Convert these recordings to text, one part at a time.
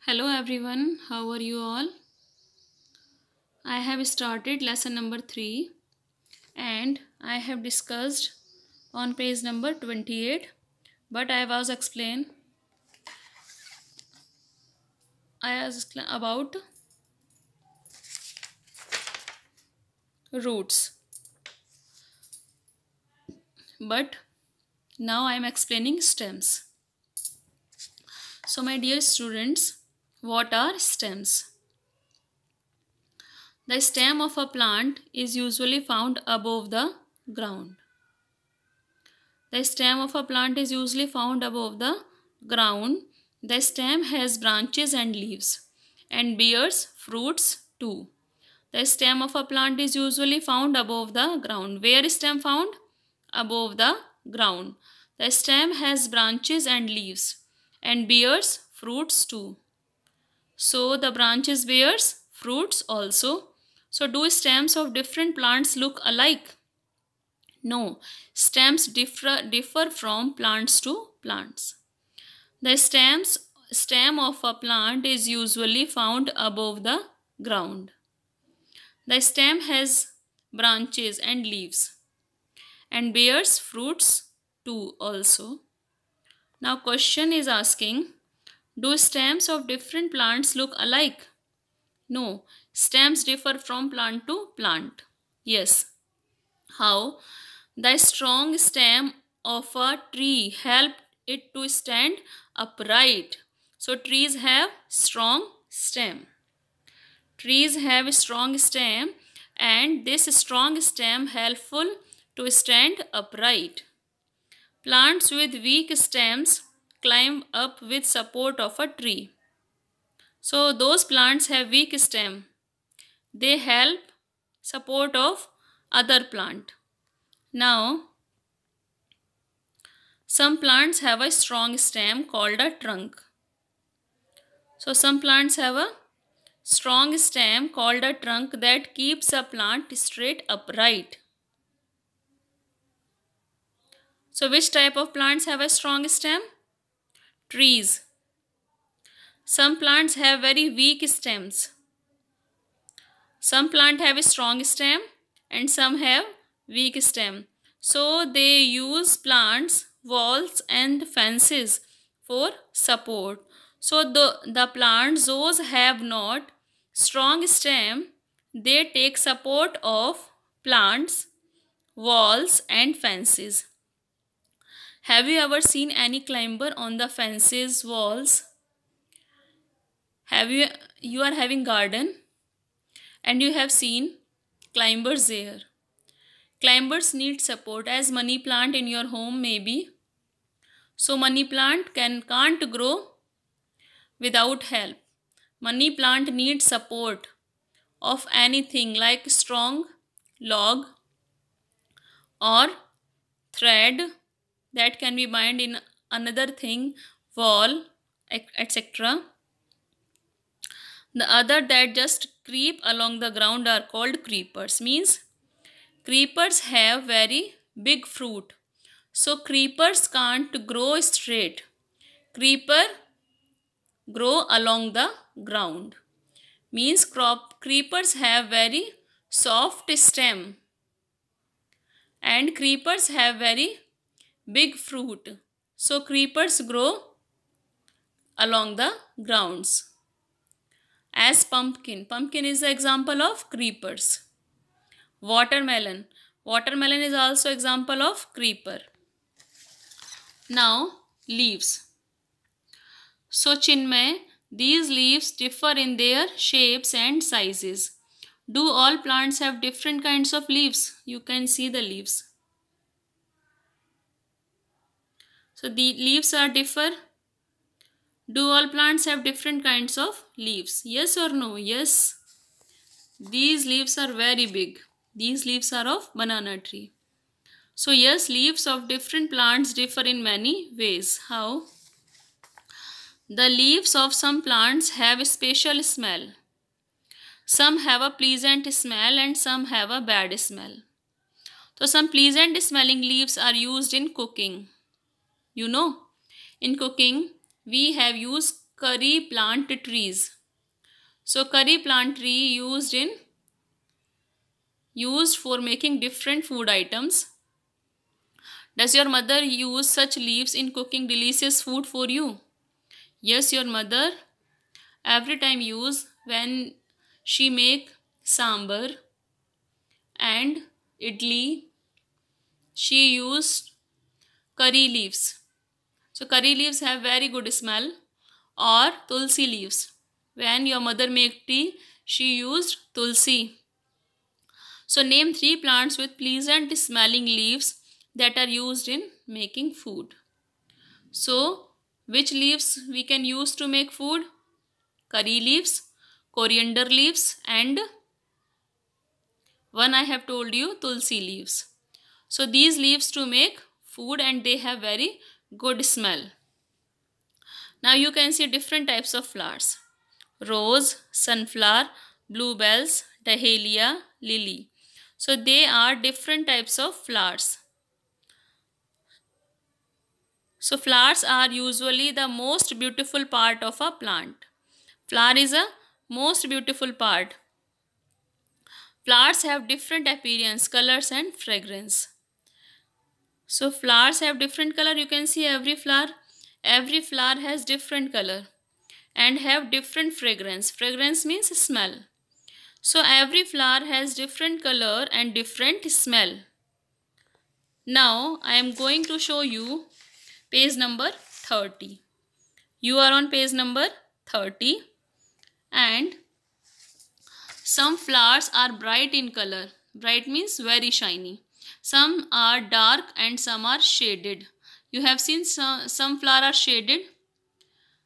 Hello everyone, how are you all? I have started lesson number 3 and I have discussed on page number 28, but I was explain about roots, but now I am explaining stems. So my dear students, what are stems? The stem of a plant is usually found above the ground. The stem of a plant is usually found above the ground. The stem has branches and leaves and bears fruits too. The stem of a plant is usually found above the ground. Where is stem found? Above the ground. The stem has branches and leaves and bears fruits too. So the branches bears fruits also. So do stems of different plants look alike? No, stems differ from plants to plants. The stem of a plant is usually found above the ground. The stem has branches and leaves and bears fruits too also. Now question is asking, do stems of different plants look alike? No, stems differ from plant to plant. Yes. How? The strong stem of a tree helped it to stand upright. So trees have strong stem. Trees have strong stem and this strong stem helpful to stand upright. Plants with weak stems climb up with support of a tree. So those plants have weak stem. They help support of other plant. Now, some plants have a strong stem called a trunk. So some plants have a strong stem called a trunk that keeps a plant straight upright. So which type of plants have a strong stem? Trees. Some plants have very weak stems. Some plants have a strong stem and some have weak stem. So they use plants, walls and fences for support. So the plants those have not strong stem, they take support of plants, walls and fences. Have you ever seen any climber on the fences, walls? You are having garden and you have seen climbers there. Climbers need support as money plant in your home maybe. So money plant can't grow without help. Money plant needs support of anything like strong log or thread that can be bound in another thing, wall, etc. The other that just creep along the ground are called creepers. Means creepers have very big fruit. So creepers can't grow straight. Creeper grow along the ground. Means creepers have very soft stem. And creepers have very big fruit. So creepers grow along the grounds. As pumpkin. Pumpkin is the example of creepers. Watermelon. Watermelon is also example of creeper. Now leaves. So Chinmay, these leaves differ in their shapes and sizes. Do all plants have different kinds of leaves? You can see the leaves. So the leaves are differ. Do all plants have different kinds of leaves? Yes or no? Yes. These leaves are very big. These leaves are of banana tree. So yes, leaves of different plants differ in many ways. How? The leaves of some plants have a special smell. Some have a pleasant smell and some have a bad smell. So some pleasant smelling leaves are used in cooking. You know, in cooking we have used curry plant trees. So curry plant tree used for making different food items. Does your mother use such leaves in cooking delicious food for you? Yes, your mother every time use when she make sambar and idli, she used curry leaves. So curry leaves have very good smell, or tulsi leaves. When your mother make tea, she used tulsi. So name 3 plants with pleasant smelling leaves that are used in making food. So which leaves we can use to make food? Curry leaves, coriander leaves, and one I have told you, tulsi leaves. So these leaves to make food, and they have very good smell. Now you can see different types of flowers: rose, sunflower, bluebells, dahlia, lily. So they are different types of flowers. So flowers are usually the most beautiful part of a plant. Flower is a most beautiful part. Flowers have different appearance, colors and fragrance. So flowers have different color. You can see every flower has different color and have different fragrance. Fragrance means smell. So every flower has different color and different smell. Now I am going to show you page number 30. You are on page number 30, and some flowers are bright in color. Bright means very shiny. Some are dark and some are shaded. You have seen some flowers are shaded,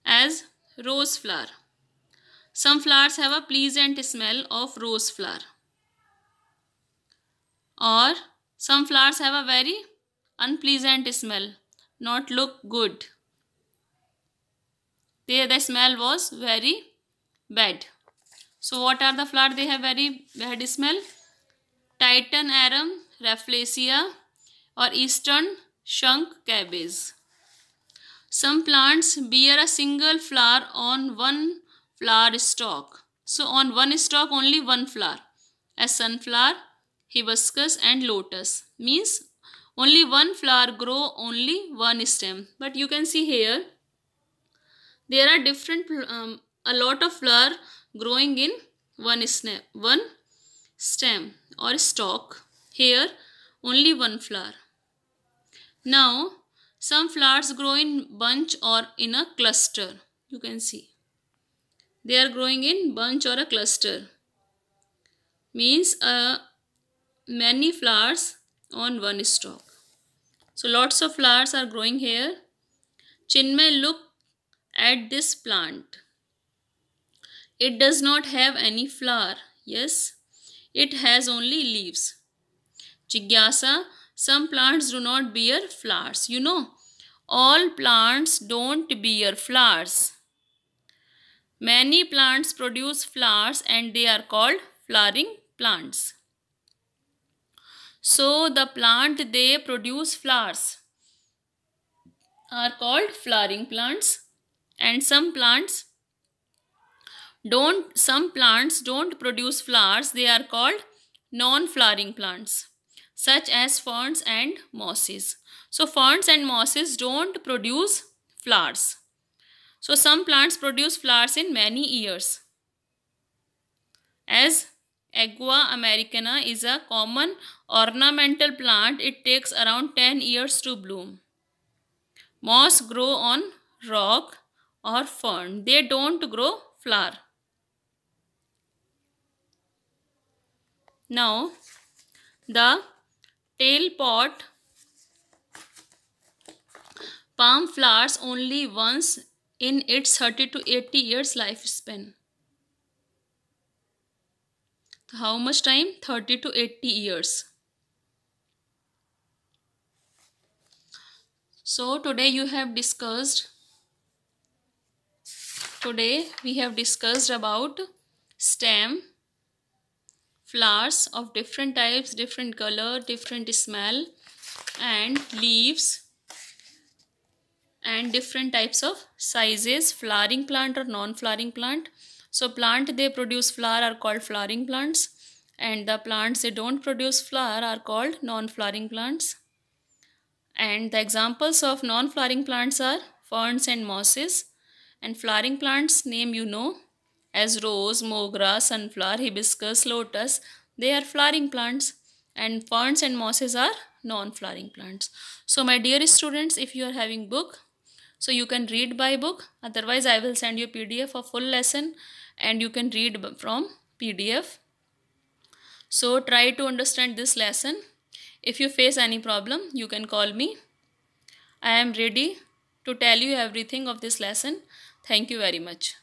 as rose flower. Some flowers have a pleasant smell of rose flower. Or some flowers have a very unpleasant smell, not look good. The smell was very bad. So what are the flowers? They have very bad smell. Titan arum, Rafflesia, or eastern skunk cabbage. Some plants bear a single flower on one flower stalk. So on one stalk only one flower, as sunflower, hibiscus and lotus. Means only one flower grow, only one stem. But you can see here, there are different a lot of flower growing in one stem or stalk. Here only one flower. Now some flowers grow in bunch or in a cluster. You can see they are growing in bunch or a cluster. Means many flowers on one stalk. So lots of flowers are growing here. Chinmay, look at this plant. It does not have any flower. Yes, it has only leaves. Jigyasa, some plants do not bear flowers. You know, all plants don't bear flowers. Many plants produce flowers and they are called flowering plants. So the plant they produce flowers are called flowering plants, and some plants don't produce flowers. They are called non-flowering plants, such as ferns and mosses. So ferns and mosses don't produce flowers. So some plants produce flowers in many years, as Agua americana is a common ornamental plant. It takes around 10 years to bloom. Moss grow on rock or fern. They don't grow flower. Now the tail pot palm flowers only once in its 30 to 80 years lifespan. How much time? 30 to 80 years. So today we have discussed about stem, flowers of different types, different color, different smell, and leaves, and different types of sizes, flowering plant or non-flowering plant. So plant they produce flower are called flowering plants, and the plants they don't produce flower are called non-flowering plants. And the examples of non-flowering plants are ferns and mosses. And flowering plants name you know, as rose, mogra, sunflower, hibiscus, lotus, they are flowering plants, and ferns and mosses are non-flowering plants. So my dear students, if you are having book, so you can read by book, otherwise I will send you PDF of full lesson and you can read from PDF. So try to understand this lesson. If you face any problem, you can call me. I am ready to tell you everything of this lesson. Thank you very much.